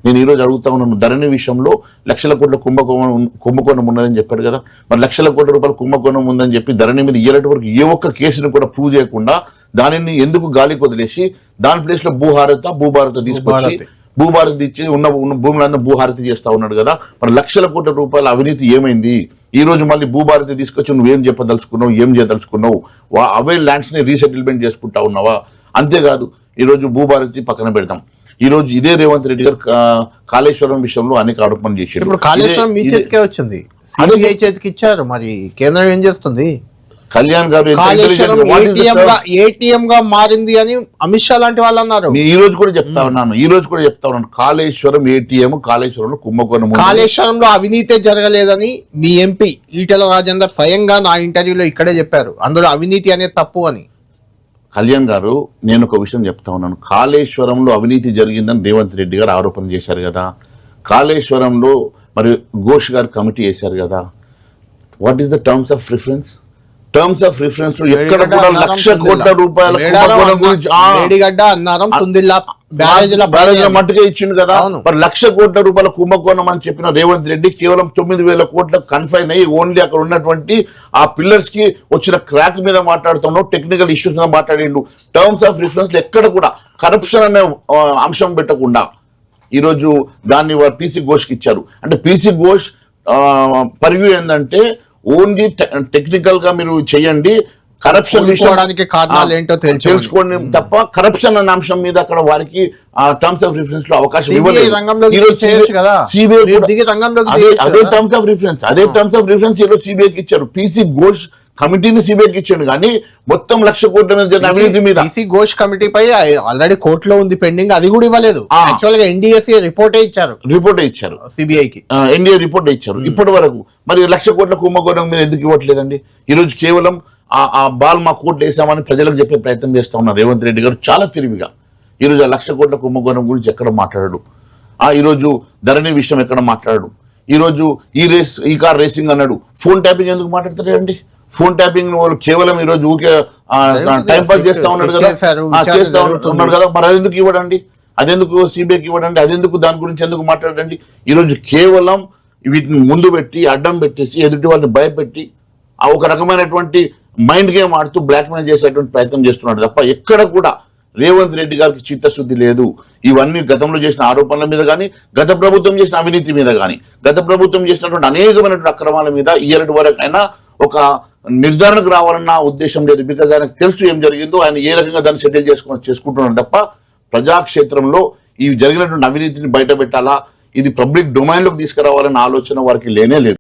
నేను ఈరోజు అడుగుతా ఉన్నాను, ధరణి విషయంలో లక్షల కోట్ల కుంభకోణం ఉన్నదని చెప్పాడు కదా. మరి లక్షల కోట్ల రూపాయల కుంభకోణం ఉందని చెప్పి ధరణి మీద ఇయ్యేటి వరకు ఏ ఒక్క కేసును కూడా ప్రూవ్ చేయకుండా దానిని ఎందుకు గాలికి వదిలేసి దాని ప్లేస్ లో భూభారత తీసుకొచ్చి భూభారతి ఇచ్చి ఉన్న భూములన్నీ భూహారతి చేస్తా ఉన్నాడు కదా. మరి లక్షల కోట్ల రూపాయల అవినీతి ఏమైంది? ఈ రోజు మళ్ళీ భూభారతి తీసుకొచ్చి నువ్వేం చెప్పదలుచుకున్నావు, ఏం చేయదలుచుకున్నావు? అవే ల్యాండ్స్ ని రీసెటిల్మెంట్ చేసుకుంటా ఉన్నావా? అంతేకాదు, ఈరోజు భూభారతి పక్కన పెడతాం. ఈ రోజు ఇదే రేవంత్ రెడ్డి గారు కాళేశ్వరం విషయంలో అనేక ఆరోపణలు చేశారు. ఇప్పుడు కాళేశ్వరం మీ చేతికే వచ్చింది, సిబిఐ చేతికి ఇచ్చారు, మరి కేంద్రం ఏం చేస్తుంది? కళ్యాణ్ గారు ఏటీఎం గా మారింది అని అమిత్ షా లాంటి వాళ్ళు అన్నారు. ఈ రోజు కూడా చెప్తా ఉన్నాను, కాళేశ్వరం ఏటీఎం, కాళేశ్వరంలో కుంభకోణం, కాళేశ్వరంలో అవినీతే జరగలేదని మీ ఎంపీ ఈటెల రాజేందర్ స్వయంగా నా ఇంటర్వ్యూలో ఇక్కడే చెప్పారు. అందులో అవినీతి అనేది తప్పు అని. కళ్యాణ్ గారు, నేను ఒక విషయం చెప్తా ఉన్నాను, కాళేశ్వరంలో అవినీతి జరిగిందని రేవంత్ రెడ్డి గారు ఆరోపణ చేశారు కదా. కాళేశ్వరంలో మరి ఘోష్ గారు కమిటీ వేశారు కదా. What is the terms of reference? Terms of reference లో ఎక్కడ కూడా 1,00,000 కోట్ల రూపాయల మట్టుగా ఇచ్చిండు కదా. మరి 1,00,000 కోట్ల రూపాయల కుంభకోణం అని చెప్పిన రేవంత్ రెడ్డి కేవలం 9,000 కోట్ల కన్ఫైన్ అయ్యి ఓన్లీ అక్కడ ఉన్నటువంటి ఆ పిల్లర్స్ కి వచ్చిన క్రాక్ మీద మాట్లాడుతున్నావు, టెక్నికల్ ఇష్యూస్ మీద మాట్లాడిండు. టర్మ్స్ ఆఫ్ రిఫరెన్స్ లో ఎక్కడ కూడా కరప్షన్ అనే అంశం పెట్టకుండా ఈరోజు దాన్ని పీసీ ఘోష్కి ఇచ్చారు. అంటే పీసీ ఘోష్ పర్వ్యూ ఏంటంటే ఓన్లీ టెక్నికల్ గా మీరు చేయండి, కరప్షన్ కారణాలు ఏంటో తెలుసుకోండి తప్ప కరప్షన్ అనే అంశం మీద అక్కడ వారికి టర్మ్స్ ఆఫ్ రిఫరెన్స్ లో అవకాశం ఇవ్వలేదు. అదే టర్మ్స్ ఆఫ్ రిఫరెన్స్ ఈరోజు సిబిఐకి ఇచ్చారు. పీసీ ఘోష్ కమిటీని సిబిఐకి ఇచ్చాడు, కానీ మొత్తం 1,00,000 కోట్ల మీద అవినీతి మీద పీసీ ఘోష్ కమిటీ పై ఆల్రెడీ కోర్టులో ఉంది పెండింగ్, అది కూడా ఇవ్వలేదు. యాక్చువల్ గా ఎన్డీఏసీ రిపోర్టే ఇచ్చారు సిబిఐకి, ఎన్డీఏ రిపోర్ట్ ఇచ్చారు ఇప్పటి వరకు. మరి 1,00,000 కోట్ల కుంభకోణం మీద ఎందుకు ఇవ్వట్లేదండి? ఈ రోజు కేవలం ఆ బాల్ మా కోర్టు వేసామని ప్రజలకు చెప్పే ప్రయత్నం చేస్తా ఉన్నారు రేవంత్ రెడ్డి గారు చాలా తెలివిగా. ఈ రోజు 1,00,000 కోట్ల కుంభకోణం గురించి ఎక్కడ మాట్లాడాడు? ఈ రోజు ధరణి విషయం ఎక్కడ మాట్లాడాడు? ఈ రోజు ఈ కార్ రేసింగ్ అన్నాడు. ఫోన్ ట్యాపింగ్ ఎందుకు మాట్లాడతారండి? ఫోన్ ట్యాపింగ్ కేవలం ఈ రోజు ఊకే టైం పాస్ చేస్తా ఉన్నాడు కదా. మరి అదెందుకు ఇవ్వడండి? అదెందుకు సిబిఐకి ఇవ్వడండి? అదెందుకు దాని గురించి ఎందుకు మాట్లాడండి? ఈరోజు కేవలం వీటిని ముందు పెట్టి అడ్డం పెట్టేసి ఎదుటి వాళ్ళని భయపెట్టి ఒక రకమైనటువంటి మైండ్ గేమ్ ఆడుతూ బ్లాక్ మెయిల్ చేసేటువంటి ప్రయత్నం చేస్తున్నాడు తప్ప ఎక్కడ కూడా రేవంత్ రెడ్డి గారికి చిత్తశుద్ధి లేదు. ఇవన్నీ గతంలో చేసిన ఆరోపణల మీద కానీ, గత ప్రభుత్వం చేసిన అవినీతి మీద కానీ, గత ప్రభుత్వం చేసినటువంటి అనేకమైనటువంటి అక్రమాల మీద ఇయ్యటి వరకు అయినా ఒక నిర్ధారణకు రావాలన్న ఉద్దేశం లేదు. బికాజ్ ఆయనకు తెలుసు ఏం జరిగిందో, ఆయన ఏ రకంగా దాన్ని సెటిల్ చేసుకుంటున్నాడు తప్ప ప్రజాక్షేత్రంలో ఈ జరిగినటువంటి అవినీతిని బయట పెట్టాలా, ఇది పబ్లిక్ డొమైన్లోకి తీసుకురావాలన్న ఆలోచన వారికి లేనే లేదు.